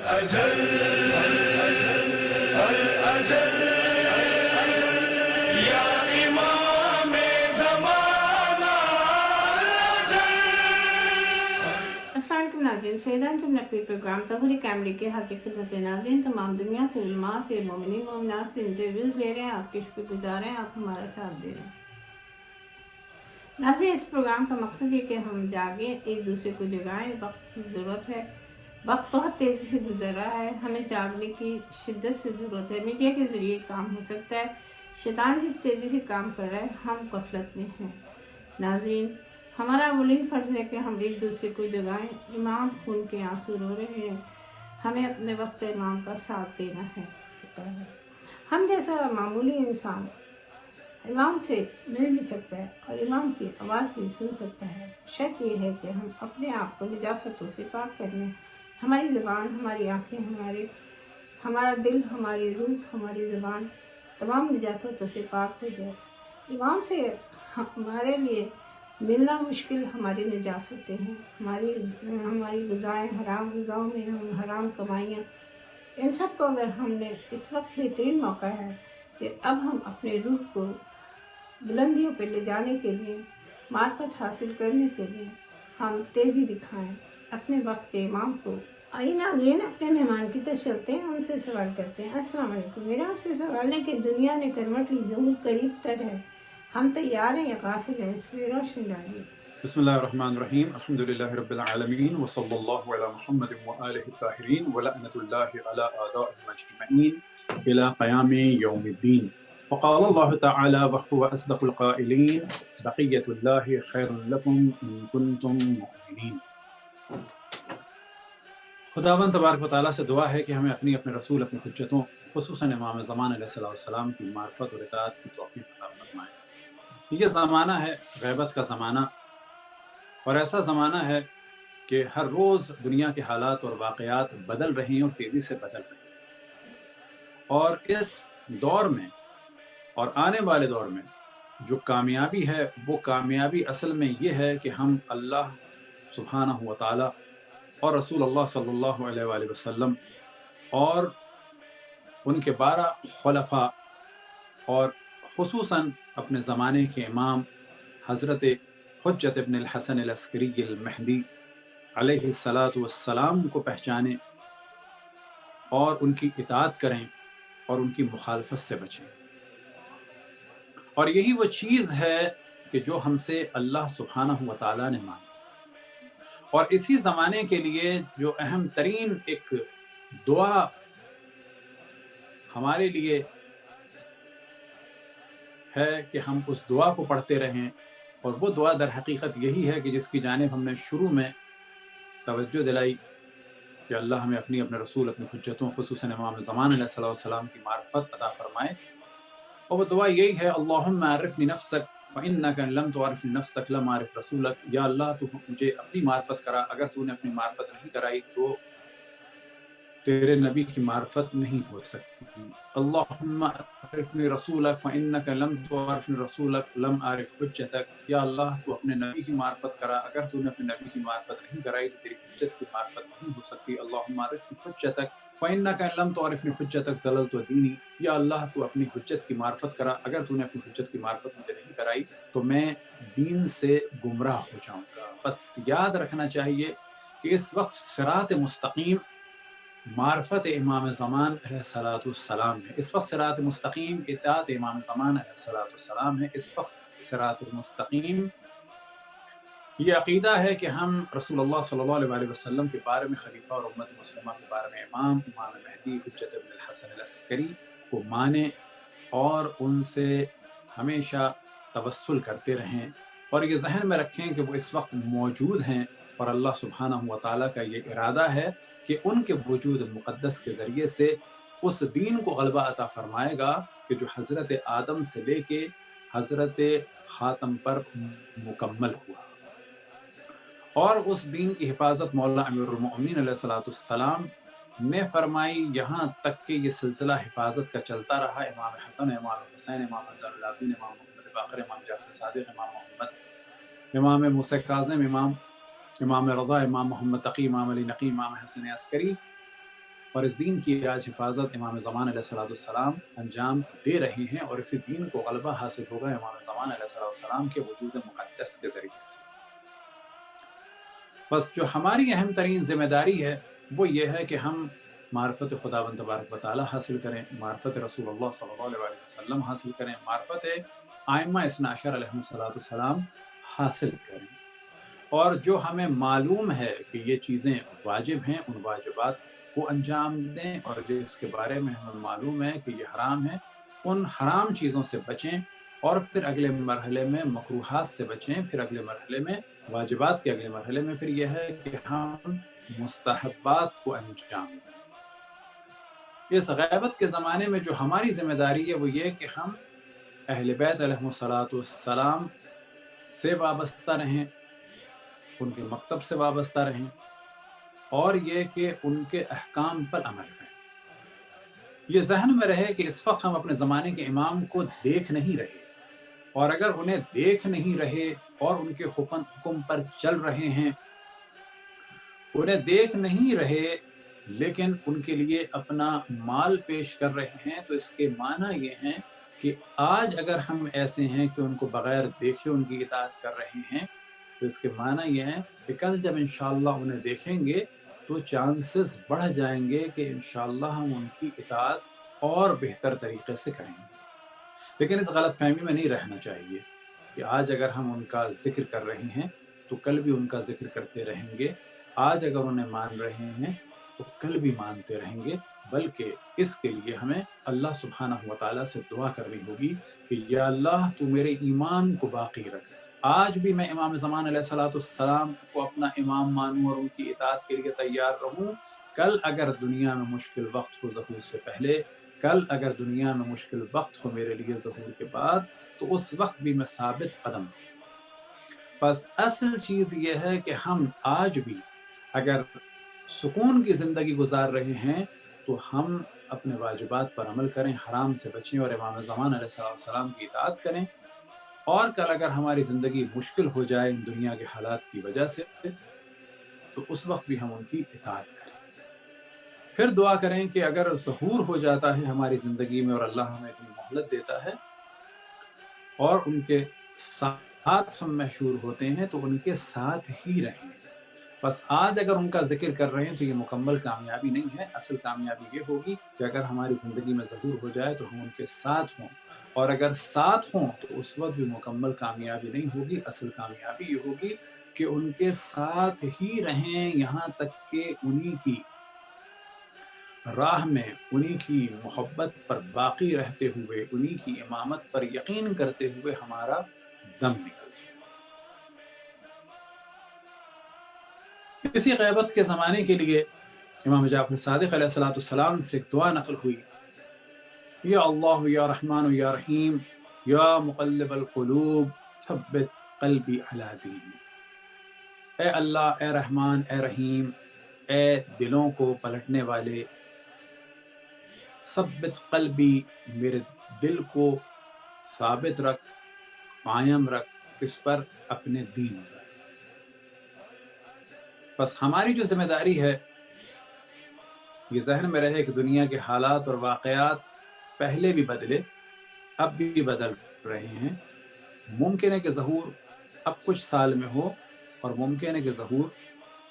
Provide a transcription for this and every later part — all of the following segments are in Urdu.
الأجل الأجل يا إمام زمانہ الأجل۔ السلام علیکم ناظرین، سیدان جملہ پیر پروگرام ظہوری کیمرے کے حاضر خدمت ناظرین تمام دنیا سے علماء سے مومنین مومنات سے انٹرویوز لے رہے ہیں، آپ کے شکر گزار ہیں، آپ ہمارا ساتھ دے رہے ہیں۔ ناظرین، اس پروگرام کا مقصد یہ کہ ہم جاگیں، ایک دوسرے کو جگائیں، وقت کی ضرورت ہے، وقت بہت تیزی سے گزر رہا ہے، ہمیں جاگنے کی شدت سے ضرورت ہے۔ میڈیا کے ذریعے کام ہو سکتا ہے، شیطان جس تیزی سے کام کر رہا ہے ہم غفلت میں ہیں۔ ناظرین، ہمارا اولین فرض ہے کہ ہم ایک دوسرے کو جگائیں۔ امام خون کے آنسو رو رہے ہیں، ہمیں اپنے وقت امام کا ساتھ دینا ہے۔ ہم جیسا معمولی انسان امام سے مل بھی سکتا ہے اور امام کی آواز بھی سن سکتا ہے۔ شرط یہ ہے کہ ہم اپنے آپ کو نجاستوں سے پاک کر لیں۔ ہماری زبان، ہماری آنکھیں، ہمارا دل، ہماری روح، ہماری زبان تمام نجاستوں سے پاک ہو جائے۔ امام سے ہمارے لیے ملنا مشکل ہماری نجاستیں ہیں، ہماری غذائیں، حرام غذاؤں میں ہم حرام کمائیاں، ان سب کو اگر ہم نے اس وقت بہترین موقع ہے کہ اب ہم اپنے روح کو بلندیوں پہ لے جانے کے لیے، معرفت حاصل کرنے کے لیے ہم تیزی دکھائیں اپنے وقت کے امام کو۔ آئیے ناظرین، اپنے مہمان کی طرف چلتے ہیں، ان سے سوال کرتے ہیں۔ السلام علیکم، میرا آپ سے سوال ہے کہ دنیا نے کروٹ لی، ظہور قریب تر ہے، ہم تیار ہیں یا غافل ہیں؟ اس پہ روشنی ڈالیے۔ بسم اللہ الرحمن الرحیم، الحمدللہ رب العالمین وصلی اللہ علی محمد وآلہ الطاہرین ولعنۃ اللہ علی اعدائهم اجمعین الی قیام یوم الدین۔ وقال اللہ تعالی وهو اصدق القائلین بقیۃ اللہ خیر لکم ان کنتم مؤمنین۔ خداوند تبارک و تعالیٰ سے دعا ہے کہ ہمیں اپنے رسول، اپنی حجتوں، خصوصاً امام زمان علیہ السلام کی معرفت اور اطاعت کی توفیق عطا فرمائے۔ یہ زمانہ ہے غیبت کا زمانہ، اور ایسا زمانہ ہے کہ ہر روز دنیا کے حالات اور واقعات بدل رہے ہیں اور تیزی سے بدل رہے ہیں، اور اس دور میں اور آنے والے دور میں جو کامیابی ہے وہ کامیابی اصل میں یہ ہے کہ ہم اللہ سبحانہ و تعالی اور رسول اللہ صلی اللہ علیہ وآلہ وسلم اور ان کے 12 خلفاء اور خصوصاً اپنے زمانے کے امام حضرت حجت ابن الحسن العسکری المہدی علیہ الصلاۃ والسلام کو پہچانیں اور ان کی اطاعت کریں اور ان کی مخالفت سے بچیں۔ اور یہی وہ چیز ہے کہ جو ہم سے اللہ سبحانہ و تعالیٰ نے مانگی، اور اسی زمانے کے لیے جو اہم ترین ایک دعا ہمارے لیے ہے کہ ہم اس دعا کو پڑھتے رہیں، اور وہ دعا در حقیقت یہی ہے کہ جس کی جانب ہم نے شروع میں توجہ دلائی کہ اللہ ہمیں اپنے رسول، اپنی حجتوں، خصوصاً امام زمان علیہ السلام کی معرفت عطا فرمائے۔ اور وہ دعا یہی ہے، اللہم عرفنی نفسک فإنک ان لم تعرف نفسک لم اعرف رسولک۔ یا اللہ تو مجھے اپنی معرفت کرا، اگر تو نے اپنی معرفت نہیں کرائی تو تیرے نبی کی معرفت نہیں ہو سکتی۔ اللہم عرفنی رسولک فإنک لم تعرفنی رسولک لم اعرف حجتک۔ یا اللہ تو اپنے نبی کی معرفت کرا، اگر تو نے اپنے نبی کی معرفت نہیں کرائی تو تیری حجت کی معرفت نہیں ہو سکتی۔ اللہم عرفنی حجتک فإنک لم تعرفنی حجتک ضللت دینی۔ یا اللہ تو اپنی حجت کی معرفت کرا، اگر تو نے اپنی حجت کی معرفت مجھے نہیں کرائی تو میں دین سے گمراہ ہو جاؤں گا۔ بس یاد رکھنا چاہیے کہ اس وقت صراط مستقیم معرفت امام زمان علیہ السلام ہے، اس وقت صراط مستقیم اطاعت امام زمان علیہ السلام ہے، اس وقت صراط المستقیم یہ عقیدہ ہے کہ ہم رسول اللہ صلی اللہ علیہ وآلہ وسلم کے بارے میں، خلیفہ اور امت مسلمہ کے بارے میں امام مہدی حجت ابن الحسن العسکری کو مانیں اور ان سے ہمیشہ توسل کرتے رہیں، اور یہ ذہن میں رکھیں کہ وہ اس وقت موجود ہیں، اور اللہ سبحانہ و تعالیٰ کا یہ ارادہ ہے کہ ان کے وجود مقدس کے ذریعے سے اس دین کو غلبہ عطا فرمائے گا کہ جو حضرت آدم سے لے کے حضرت خاتم پر مکمل ہوا۔ اور اس دین کی حفاظت مولا امیر المؤمنین علیہ السلام نے فرمائی، یہاں تک کہ یہ سلسلہ حفاظت کا چلتا رہا۔ امام حسن، امام حسین، امام زین العابدین، امام محمد باقر، امام جعفر صادق، امام محمد، امام موسیٰ کاظم، امام رضا، امام محمد تقی، امام علی نقی، امام حسن عسکری، اور اس دین کی آج حفاظت امام زمان علیہ السلام انجام دے رہے ہیں، اور اسی دین کو غلبہ حاصل ہوگا امام زمان علیہ السلام کے وجود مقدس کے ذریعے سے۔ بس جو ہماری اہم ترین ذمہ داری ہے وہ یہ ہے کہ ہم معرفت خداوند تبارک و تعالیٰ حاصل کریں، معرفت رسول اللہ صلی اللہ علیہ وسلم حاصل کریں، معرفت ائمہ اثنا عشر علیہم السلام حاصل کریں، اور جو ہمیں معلوم ہے کہ یہ چیزیں واجب ہیں ان واجبات کو انجام دیں، اور جس کے بارے میں ہمیں معلوم ہے کہ یہ حرام ہے ان حرام چیزوں سے بچیں، اور پھر اگلے مرحلے میں مکروہات سے بچیں، پھر اگلے مرحلے میں واجبات کے اگلے مرحلے میں پھر یہ ہے کہ ہم مستحبات کو انجام دیں۔ اس غیبت کے زمانے میں جو ہماری ذمہ داری ہے وہ یہ کہ ہم اہل بیت علیہم السلام سے وابستہ رہیں، ان کے مکتب سے وابستہ رہیں، اور یہ کہ ان کے احکام پر عمل کریں۔ یہ ذہن میں رہے کہ اس وقت ہم اپنے زمانے کے امام کو دیکھ نہیں رہے، اور اگر انہیں دیکھ نہیں رہے اور ان کے حکم پر چل رہے ہیں، انہیں دیکھ نہیں رہے لیکن ان کے لیے اپنا مال پیش کر رہے ہیں، تو اس کے معنی یہ ہیں کہ آج اگر ہم ایسے ہیں کہ ان کو بغیر دیکھے ان کی اطاعت کر رہے ہیں، تو اس کے معنی یہ ہے کہ کل جب انشاءاللہ انہیں دیکھیں گے تو چانسز بڑھ جائیں گے کہ انشاءاللہ ہم ان کی اطاعت اور بہتر طریقے سے کریں گے۔ لیکن اس غلط فہمی میں نہیں رہنا چاہیے کہ آج اگر ہم ان کا ذکر کر رہے ہیں تو کل بھی ان کا ذکر کرتے رہیں گے، آج اگر انہیں مان رہے ہیں تو کل بھی مانتے رہیں گے، بلکہ اس کے لیے ہمیں اللہ سبحانہ و تعالیٰ سے دعا کرنی ہوگی کہ یا اللہ تو میرے ایمان کو باقی رکھ، آج بھی میں امام زمان علیہ السلام کو اپنا امام مانوں اور ان کی اطاعت کے لیے تیار رہوں، کل اگر دنیا میں مشکل وقت ہو ظہور سے پہلے، کل اگر دنیا میں مشکل وقت ہو میرے لیے ظہور کے بعد، تو اس وقت بھی میں ثابت قدم ہوں۔ بس اصل چیز یہ ہے کہ ہم آج بھی اگر سکون کی زندگی گزار رہے ہیں تو ہم اپنے واجبات پر عمل کریں، حرام سے بچیں اور امام زمان علیہ السلام کی اطاعت کریں، اور کل اگر ہماری زندگی مشکل ہو جائے ان دنیا کے حالات کی وجہ سے تو اس وقت بھی ہم ان کی اطاعت کریں۔ پھر دعا کریں کہ اگر ظہور ہو جاتا ہے ہماری زندگی میں اور اللہ ہمیں اتنی مہلت دیتا ہے اور ان کے ساتھ ہم مشہور ہوتے ہیں تو ان کے ساتھ ہی رہیں۔ بس آج اگر ان کا ذکر کر رہے ہیں تو یہ مکمل کامیابی نہیں ہے، اصل کامیابی یہ ہوگی کہ اگر ہماری زندگی میں ظہور ہو جائے تو ہم ان کے ساتھ ہوں، اور اگر ساتھ ہوں تو اس وقت بھی مکمل کامیابی نہیں ہوگی، اصل کامیابی یہ ہوگی کہ ان کے ساتھ ہی رہیں یہاں تک کہ انہی کی راہ میں، انہی کی محبت پر باقی رہتے ہوئے، انہی کی امامت پر یقین کرتے ہوئے ہمارا دم نکل جائے۔ اسی غیبت کے زمانے کے لیے امام جعفر صادق علیہ السلام سے ایک دعا نقل ہوئی، یا اللہ یا رحمان یا رحیم یا مقلب القلوب ثبت قلبی علی دینی۔ اے اللہ، اے رحمان، اے رحیم، اے دلوں کو پلٹنے والے، ثبت قلبی، میرے دل کو ثابت رکھ، قائم رکھ، کس پر؟ اپنے دین پر۔ بس ہماری جو ذمہ داری ہے یہ ذہن میں رہے کہ دنیا کے حالات اور واقعات پہلے بھی بدلے، اب بھی بدل رہے ہیں، ممکن ہے کہ ظہور اب کچھ سال میں ہو اور ممکن ہے کہ ظہور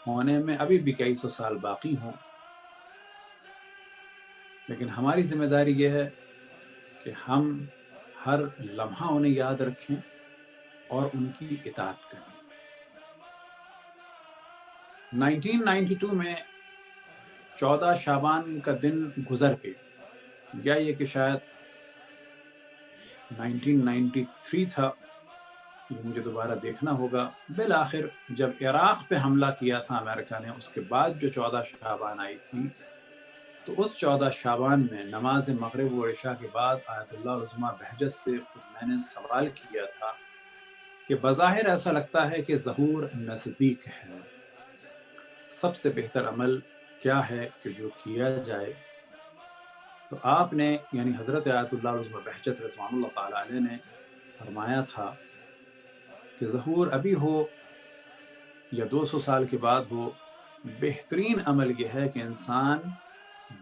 ہونے میں ابھی بھی کئی سو سال باقی ہوں، لیکن ہماری ذمہ داری یہ ہے کہ ہم ہر لمحہ انہیں یاد رکھیں اور ان کی اطاعت کریں۔ 1992 میں 14 شعبان کا دن گزر کے، یا یہ کہ شاید 1993 تھا، یہ مجھے دوبارہ دیکھنا ہوگا، بالآخر جب عراق پہ حملہ کیا تھا امریکہ نے، اس کے بعد جو 14 شعبان آئی تھی، تو اس 14 شعبان میں نماز مغرب و عشاء کے بعد آیت اللہ عظمیٰ بہجت سے خود میں نے سوال کیا تھا کہ بظاہر ایسا لگتا ہے کہ ظہور نزدیک ہے، سب سے بہتر عمل کیا ہے کہ جو کیا جائے؟ تو آپ نے یعنی حضرت آیت اللہ عظمیٰ بہجت رضوان اللہ تعالیٰ علیہ نے فرمایا تھا کہ ظہور ابھی ہو یا 200 سال کے بعد ہو، بہترین عمل یہ ہے کہ انسان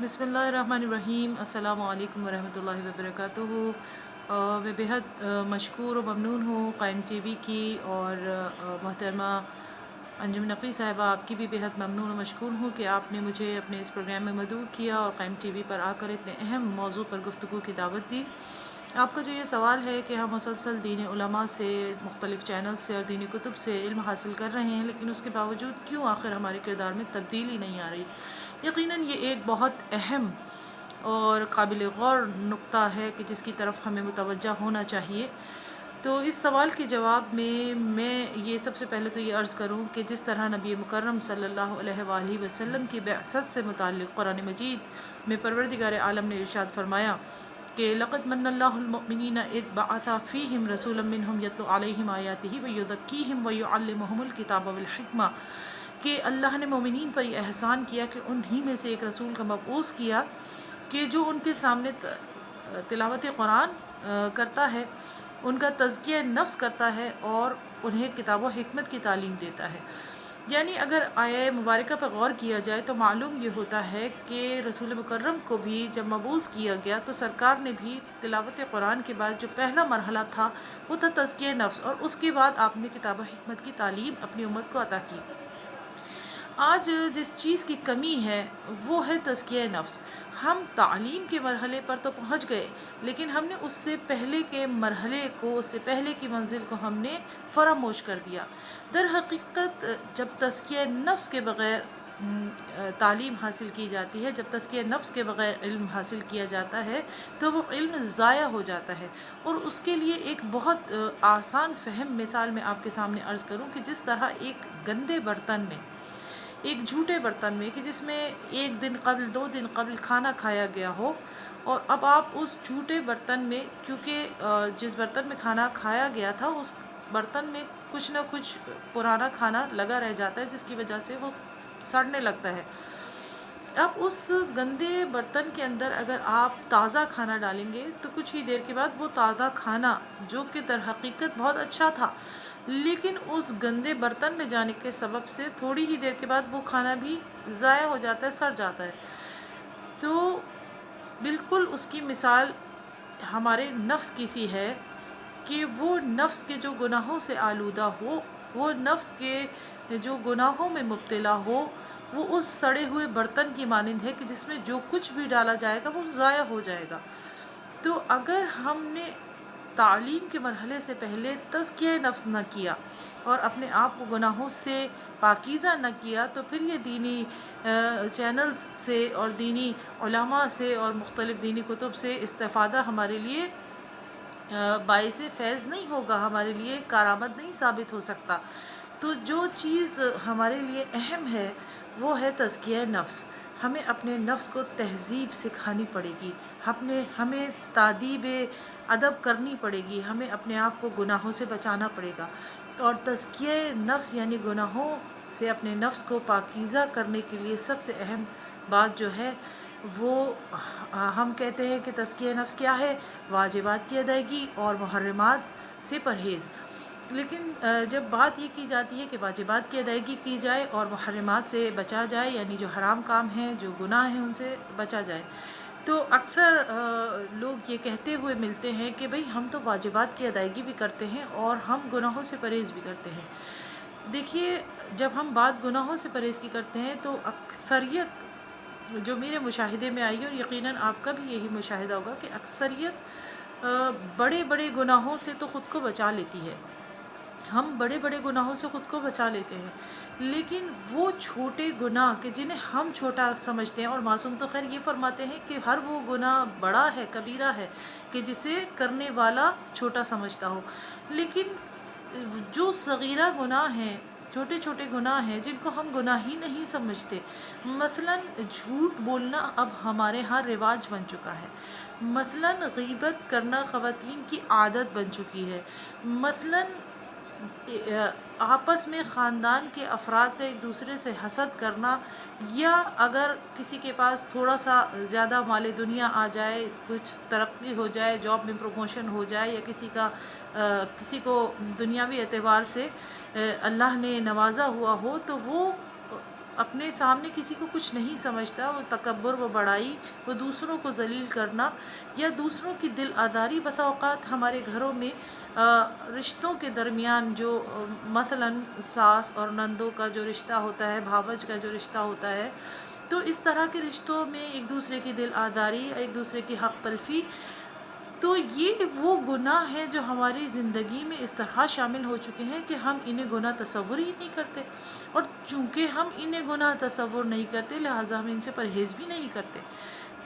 بسم اللہ الرحمن الرحیم. السلام علیکم ورحمۃ اللہ وبرکاتہ. میں بہت مشکور و ممنون ہوں قائم ٹی وی کی، اور محترمہ انجم نقوی صاحبہ آپ کی بھی بہت ممنون و مشکور ہوں کہ آپ نے مجھے اپنے اس پروگرام میں مدعو کیا اور قائم ٹی وی پر آ کر اتنے اہم موضوع پر گفتگو کی دعوت دی. آپ کا جو یہ سوال ہے کہ ہم مسلسل دین علماء سے، مختلف چینل سے اور دینی کتب سے علم حاصل کر رہے ہیں، لیکن اس کے باوجود کیوں آخر ہمارے کردار میں تبدیلی نہیں آ رہی؟ یقیناً یہ ایک بہت اہم اور قابل غور نقطہ ہے کہ جس کی طرف ہمیں متوجہ ہونا چاہیے. تو اس سوال کے جواب میں یہ سب سے پہلے تو یہ عرض کروں کہ جس طرح نبی مکرم صلی اللہ علیہ وآلہ وسلم کی بعثت سے متعلق قرآن مجید میں پروردگار عالم نے ارشاد فرمایا کہ لقد من اللہ المؤمنین اذ بعث فیہم رسولا منہم یتلو علیہم آیاتہ ویزکیہم ویعلمہم الکتاب والحکمہ، کہ اللہ نے مومنین پر یہ احسان کیا کہ انہی میں سے ایک رسول کا مبعوث کیا کہ جو ان کے سامنے تلاوت قرآن کرتا ہے، ان کا تزکیہ نفس کرتا ہے اور انہیں کتاب و حکمت کی تعلیم دیتا ہے. یعنی اگر آیہ مبارکہ پر غور کیا جائے تو معلوم یہ ہوتا ہے کہ رسول مکرم کو بھی جب مبعوث کیا گیا تو سرکار نے بھی تلاوت قرآن کے بعد جو پہلا مرحلہ تھا وہ تھا تزکیہ نفس، اور اس کے بعد آپ نے کتاب و حکمت کی تعلیم اپنی امت کو عطا کی. آج جس چیز کی کمی ہے وہ ہے تزکیہ نفس. ہم تعلیم کے مرحلے پر تو پہنچ گئے، لیکن ہم نے اس سے پہلے کے مرحلے کو، اس سے پہلے کی منزل کو ہم نے فراموش کر دیا. در حقیقت جب تزکیہ نفس کے بغیر تعلیم حاصل کی جاتی ہے، جب تزکیہ نفس کے بغیر علم حاصل کیا جاتا ہے تو وہ علم ضائع ہو جاتا ہے. اور اس کے لیے ایک بہت آسان فہم مثال میں آپ کے سامنے عرض کروں کہ جس طرح ایک گندے برتن میں، ایک جھوٹے برتن میں کہ جس میں 1 دن قبل 2 دن قبل کھانا کھایا گیا ہو، اور اب آپ اس جھوٹے برتن میں، کیونکہ جس برتن میں کھانا کھایا گیا تھا اس برتن میں کچھ نہ کچھ پرانا کھانا لگا رہ جاتا ہے جس کی وجہ سے وہ سڑنے لگتا ہے. اب اس گندے برتن کے اندر اگر آپ تازہ کھانا ڈالیں گے تو کچھ ہی دیر کے بعد وہ تازہ کھانا، جو کہ در حقیقت بہت اچھا تھا، لیکن اس گندے برتن میں جانے کے سبب سے تھوڑی ہی دیر کے بعد وہ کھانا بھی ضائع ہو جاتا ہے، سڑ جاتا ہے. تو بالکل اس کی مثال ہمارے نفس کی سی ہے کہ وہ نفس کے جو گناہوں سے آلودہ ہو، وہ نفس کے جو گناہوں میں مبتلا ہو، وہ اس سڑے ہوئے برتن کی مانند ہے کہ جس میں جو کچھ بھی ڈالا جائے گا وہ ضائع ہو جائے گا. تو اگر ہم نے تعلیم کے مرحلے سے پہلے تزکیہ نفس نہ کیا اور اپنے آپ کو گناہوں سے پاکیزہ نہ کیا تو پھر یہ دینی چینلز سے اور دینی علماء سے اور مختلف دینی کتب سے استفادہ ہمارے لیے باعث فیض نہیں ہوگا، ہمارے لیے کارآمد نہیں ثابت ہو سکتا. تو جو چیز ہمارے لیے اہم ہے وہ ہے تزکیہ نفس. ہمیں اپنے نفس کو تہذیب سکھانی پڑے گی، ہمیں تادیب ادب کرنی پڑے گی، ہمیں اپنے آپ کو گناہوں سے بچانا پڑے گا. اور تزکیہ نفس یعنی گناہوں سے اپنے نفس کو پاکیزہ کرنے کے لیے سب سے اہم بات جو ہے وہ ہم کہتے ہیں کہ تزکیہ نفس کیا ہے؟ واجبات کی ادائیگی اور محرمات سے پرہیز. لیکن جب بات یہ کی جاتی ہے کہ واجبات کی ادائیگی کی جائے اور محرمات سے بچا جائے، یعنی جو حرام کام ہیں، جو گناہ ہیں، ان سے بچا جائے، تو اکثر لوگ یہ کہتے ہوئے ملتے ہیں کہ بھئی ہم تو واجبات کی ادائیگی بھی کرتے ہیں اور ہم گناہوں سے پرہیز بھی کرتے ہیں. دیکھیے، جب ہم بات گناہوں سے پرہیز کی کرتے ہیں تو اکثریت جو میرے مشاہدے میں آئی ہے، اور یقیناً آپ کا بھی یہی مشاہدہ ہوگا، کہ اکثریت بڑے بڑے گناہوں سے تو خود کو بچا لیتی ہے. ہم بڑے بڑے گناہوں سے خود کو بچا لیتے ہیں، لیکن وہ چھوٹے گناہ کہ جنہیں ہم چھوٹا سمجھتے ہیں، اور معصوم تو خیر یہ فرماتے ہیں کہ ہر وہ گناہ بڑا ہے، کبیرہ ہے، کہ جسے کرنے والا چھوٹا سمجھتا ہو. لیکن جو صغیرہ گناہ ہیں، چھوٹے چھوٹے گناہ ہیں جن کو ہم گناہ ہی نہیں سمجھتے، مثلاً جھوٹ بولنا اب ہمارے ہاں رواج بن چکا ہے، مثلاً غیبت کرنا خواتین کی عادت بن چکی ہے، مثلاً آپس میں خاندان کے افراد کا ایک دوسرے سے حسد کرنا، یا اگر کسی کے پاس تھوڑا سا زیادہ مال دنیا آ جائے، کچھ ترقی ہو جائے، جاب میں پروموشن ہو جائے، یا کسی کو دنیاوی اعتبار سے اللہ نے نوازا ہوا ہو، تو وہ اپنے سامنے کسی کو کچھ نہیں سمجھتا، وہ تکبر، وہ بڑائی، وہ دوسروں کو ذلیل کرنا یا دوسروں کی دل آزاری بسا اوقات ہمارے گھروں میں رشتوں کے درمیان جو مثلاً ساس اور نندوں کا جو رشتہ ہوتا ہے، بھاوج کا جو رشتہ ہوتا ہے، تو اس طرح کے رشتوں میں ایک دوسرے کی دل آزاری، ایک دوسرے کی حق تلفی، تو یہ وہ گناہ ہیں جو ہماری زندگی میں اس طرح شامل ہو چکے ہیں کہ ہم انہیں گناہ تصور ہی نہیں کرتے، اور چونکہ ہم انہیں گناہ تصور نہیں کرتے لہٰذا ہم ان سے پرہیز بھی نہیں کرتے۔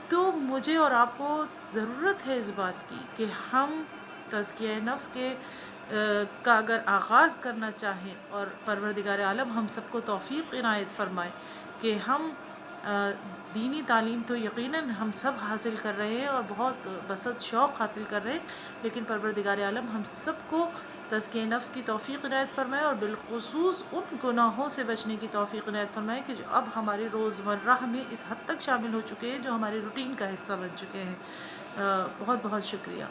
تو مجھے اور آپ کو ضرورت ہے اس بات کی کہ ہم تزکیہ نفس کا اگر آغاز کرنا چاہیں، اور پروردگار عالم ہم سب کو توفیق عنایت فرمائے کہ ہم دینی تعلیم تو یقیناً ہم سب حاصل کر رہے ہیں اور بہت بسط شوق حاصل کر رہے ہیں، لیکن پروردگار عالم ہم سب کو تزکیہ نفس کی توفیق عنایت فرمائے، اور بالخصوص ان گناہوں سے بچنے کی توفیق عنایت فرمائے کہ جو اب ہمارے روزمرہ میں اس حد تک شامل ہو چکے ہیں، جو ہمارے روٹین کا حصہ بن چکے ہیں۔ بہت بہت شکریہ۔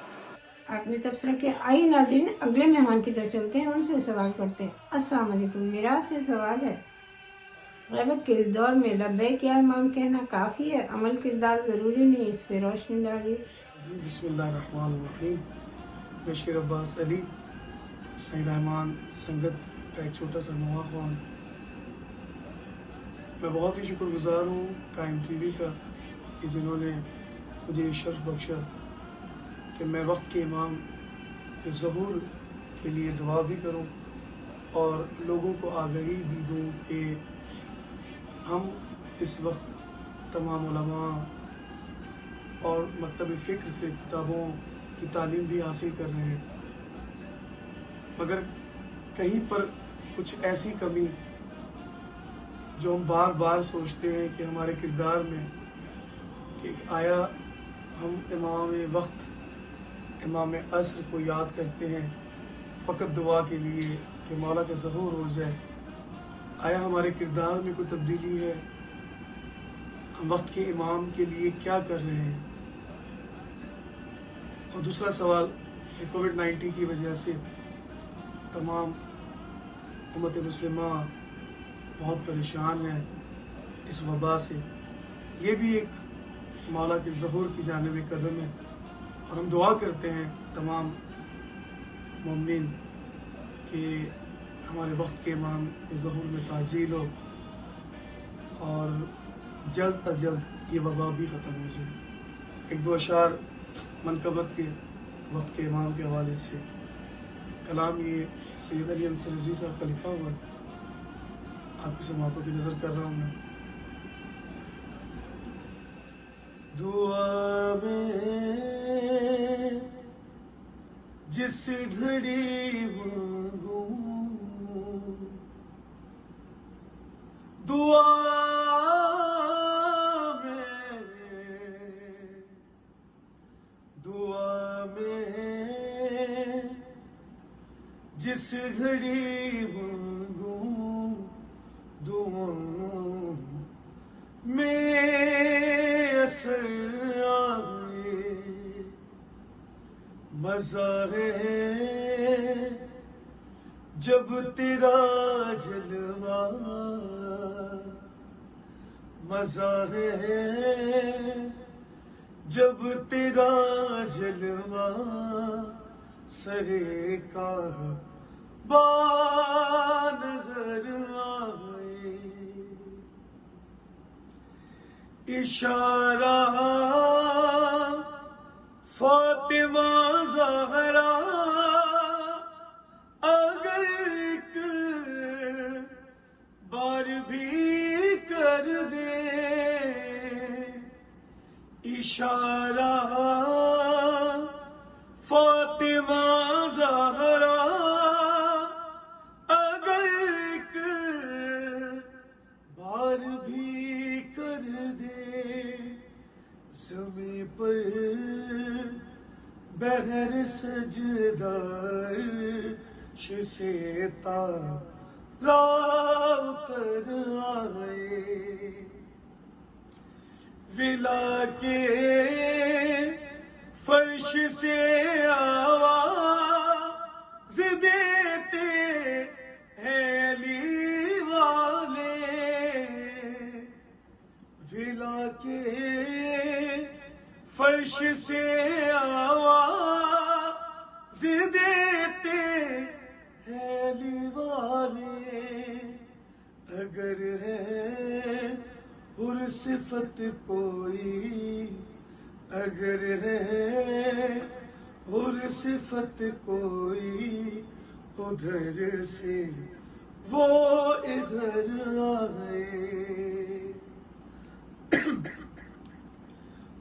آپ نے تبصرہ کیا۔ آئیے ناظرین، اگلے مہمان کی طرف چلتے ہیں، ان سے سوال کرتے ہیں۔ السلام علیکم، میرا آپ سے سوال ہے، غیبت کے اس دور میں لبیک یا امام کہنا کافی ہے؟ عمل کردار ضروری نہیں، اس پہ روشنی ڈالیے۔ جی، بسم اللہ الرحمن الرحیم۔ میں شیر عباس علی، صحیح رحمان سنگت کا ایک چھوٹا سا نواں خوان۔ میں بہت ہی شکر گزار ہوں قائم ٹی وی کا کہ جنہوں نے مجھے یہ شرف بخشا کہ میں وقت کے امام کے ظہور کے لیے دعا بھی کروں اور لوگوں کو آگہی بھی دوں کہ ہم اس وقت تمام علماء اور مکتب فکر سے کتابوں کی تعلیم بھی حاصل کر رہے ہیں، مگر کہیں پر کچھ ایسی کمی جو ہم بار بار سوچتے ہیں کہ ہمارے کردار میں، کہ آیا ہم امام وقت، امام عصر کو یاد کرتے ہیں فقط دعا کے لیے کہ مولا کا ظہور ہو جائے؟ آیا ہمارے کردار میں کوئی تبدیلی ہے؟ ہم وقت کے امام کے لیے کیا کر رہے ہیں؟ اور دوسرا سوال، کووڈ-19 کی وجہ سے تمام امت مسلمہ بہت پریشان ہے اس وبا سے، یہ بھی ایک مولا کے ظہور کی جانب ایک قدم ہے، اور ہم دعا کرتے ہیں تمام مومنین کہ ہمارے وقت کے امام کے ظہور میں تعجیل ہو اور جلد از جلد یہ وبا بھی ختم ہو جائے۔ ایک دو اشعار منقبت کے وقت کے امام کے حوالے سے، کلام یہ سید علی انصاری رضوی صاحب کا لکھا ہوا ہے، آپ کی سماعتوں کی نظر کر رہا ہوں میں۔ دعا میں جس گھڑی مانگوں، دعا میں جس گھڑی مانگوں، دعا میں اثر آئے، مزہ ہے جب تیرا جلوہ، مزہ ہے جب تیرا جلوہ، سرے کا با نظر آئے، اشارہ فاطمہ زہرا اگر ایک بار بھی کر دے، اشارہ فاطمہ زہرا اگر ایک بار بھی کر دے، زمین پر بغیر سجدہ عرش سے تارا اتر آئے، ولا کے فرش سے آواز دیتے ہیں علی والے، کے فرش سے آواز دیتے ہیں علی والے. اگر ہے اور صفت کوئی، اگر ہے اور صفت کوئی ادھر سے وہ ادھر آئے.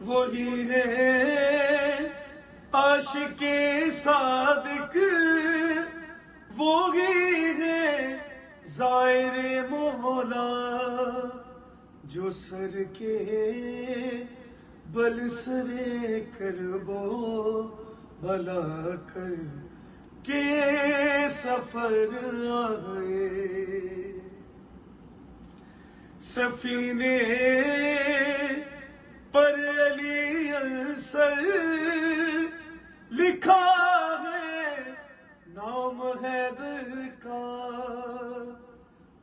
وہی ہے عاشق صادق، وہی ہے زائر مولا، جو سر کے بل سرے کربو بلا کر کے سفر آئے. سفینے پر علی انصر لکھا ہے نام حیدر کا.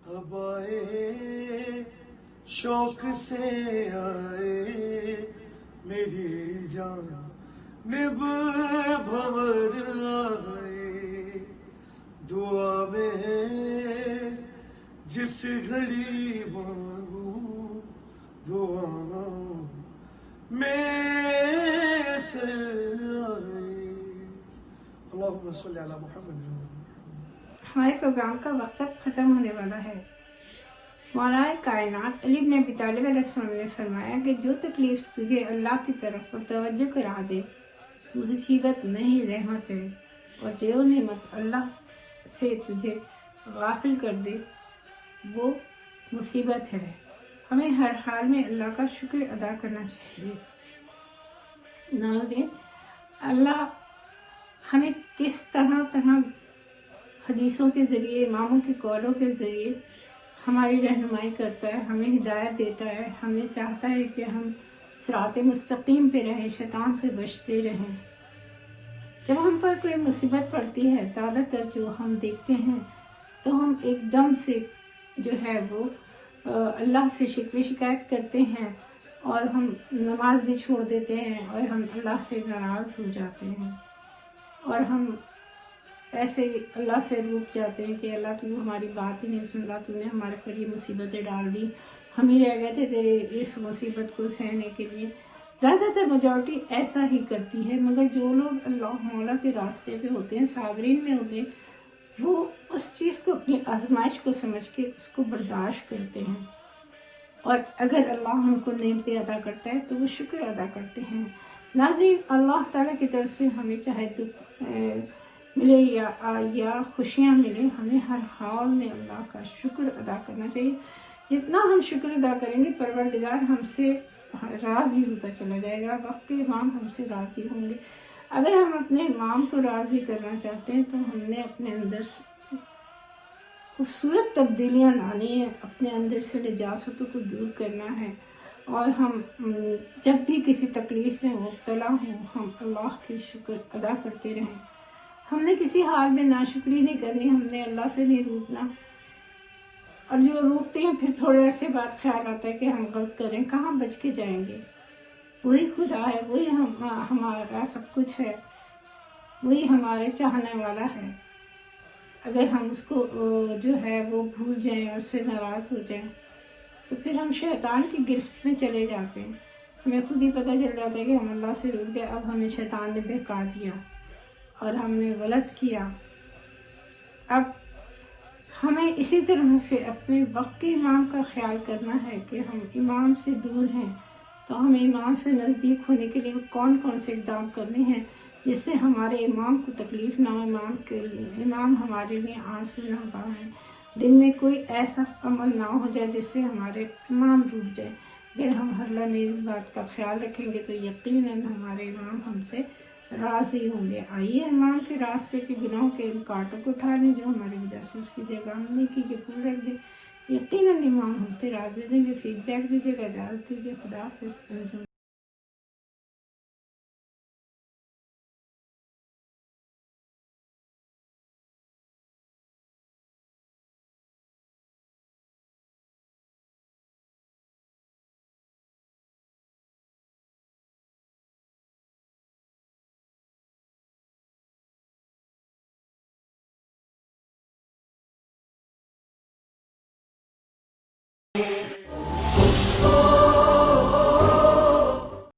اب آئے شوق سے آئے میری جان نب بھور آئے. دعا میں جس گھڑی مانگوں دعا میں سے آئے. اللہم صلی علی محمد. ہمارے پروگرام کا وقت اب ختم ہونے والا ہے. مولا کائنات علی بن ابی طالب علیہ السلام نے فرمایا کہ جو تکلیف تجھے اللہ کی طرف توجہ کرا دے مصیبت نہیں رحمت ہے، اور جو نعمت اللہ سے تجھے غافل کر دے وہ مصیبت ہے. ہمیں ہر حال میں اللہ کا شکر ادا کرنا چاہیے. ناظرین، اللہ ہمیں کس طرح حدیثوں کے ذریعے، اماموں کے قولوں کے ذریعے ہماری رہنمائی کرتا ہے، ہمیں ہدایت دیتا ہے. ہمیں چاہتا ہے کہ ہم صراط مستقیم پہ رہیں، شیطان سے بچتے رہیں. جب ہم پر کوئی مصیبت پڑتی ہے، زیادہ تر جو ہم دیکھتے ہیں تو ہم ایک دم سے جو ہے وہ اللہ سے شکوے شکایت کرتے ہیں، اور ہم نماز بھی چھوڑ دیتے ہیں، اور ہم اللہ سے ناراض ہو جاتے ہیں، اور ہم ایسے اللہ سے روٹ جاتے ہیں کہ اللہ تو ہماری بات ہی نہیں سن رہا، تو نے ہمارے پر یہ مصیبتیں ڈال دی، ہم ہی رہ گئے تھے تیرے اس مصیبت کو سہنے کے لیے. زیادہ تر میجورٹی ایسا ہی کرتی ہے. مگر جو لوگ اللہ مولا کے راستے پہ ہوتے ہیں، صابرین میں ہوتے ہیں، وہ اس چیز کو اپنی آزمائش کو سمجھ کے اس کو برداشت کرتے ہیں، اور اگر اللہ ان کو نعمتیں عطا کرتا ہے تو وہ شکر ادا کرتے ہیں. ناظرین، اللہ تعالیٰ کی طرف سے ہمیں چاہے دکھ ملے یا خوشیاں ملے، ہمیں ہر حال میں اللہ کا شکر ادا کرنا چاہیے. جتنا ہم شکر ادا کریں گے پروردگار ہم سے راضی ہوتا چلا جائے گا. وقت کے امام ہم سے راضی ہوں گے. اگر ہم اپنے امام کو راضی کرنا چاہتے ہیں تو ہم نے اپنے اندر خوبصورت تبدیلیاں لانی ہیں، اپنے اندر سے نجاستوں کو دور کرنا ہے، اور ہم جب بھی کسی تکلیف میں مبتلا ہوں ہم اللہ کی شکر ادا کرتے رہیں. ہم نے کسی حال میں ناشکری نہیں کرنی، ہم نے اللہ سے نہیں روٹنا. اور جو روٹتے ہیں پھر تھوڑے عرصے بعد خیال آتا ہے کہ ہم غلط کریں، کہاں بچ کے جائیں گے. وہی خدا ہے، وہی ہمارا سب کچھ ہے، وہی ہمارے چاہنے والا ہے. اگر ہم اس کو جو ہے وہ بھول جائیں اور اس سے ناراض ہو جائیں تو پھر ہم شیطان کی گرفت میں چلے جاتے ہیں. ہمیں خود ہی پتہ چل جاتا ہے کہ ہم اللہ سے روٹ گئے، اب ہمیں شیطان نے بہکا دیا اور ہم نے غلط کیا. اب ہمیں اسی طرح سے اپنے وقت کے امام کا خیال کرنا ہے کہ ہم امام سے دور ہیں، تو ہمیں امام سے نزدیک ہونے کے لیے کون کون سے اقدام کرنے ہیں جس سے ہمارے امام کو تکلیف نہ ہو، امام ہمارے لیے آنسو نہ بہائیں، دن میں کوئی ایسا عمل نہ ہو جائے جس سے ہمارے امام روٹ جائے. اگر ہم ہر لمحے اس بات کا خیال رکھیں گے تو یقیناً ہمارے امام ہم سے راضی ہوں گے. آئیے امام کے راستے کے گناہوں کے ان کانٹوں کو اٹھا لیں جو ہماری وجہ سے اس کی جگہ ہم نیکی کے پھول رکھ دیں. یقیناً امام ہم سے راضی دیں گے. فیڈ بیک دیجیے گا، اجازت دیجیے. خدا حافظ.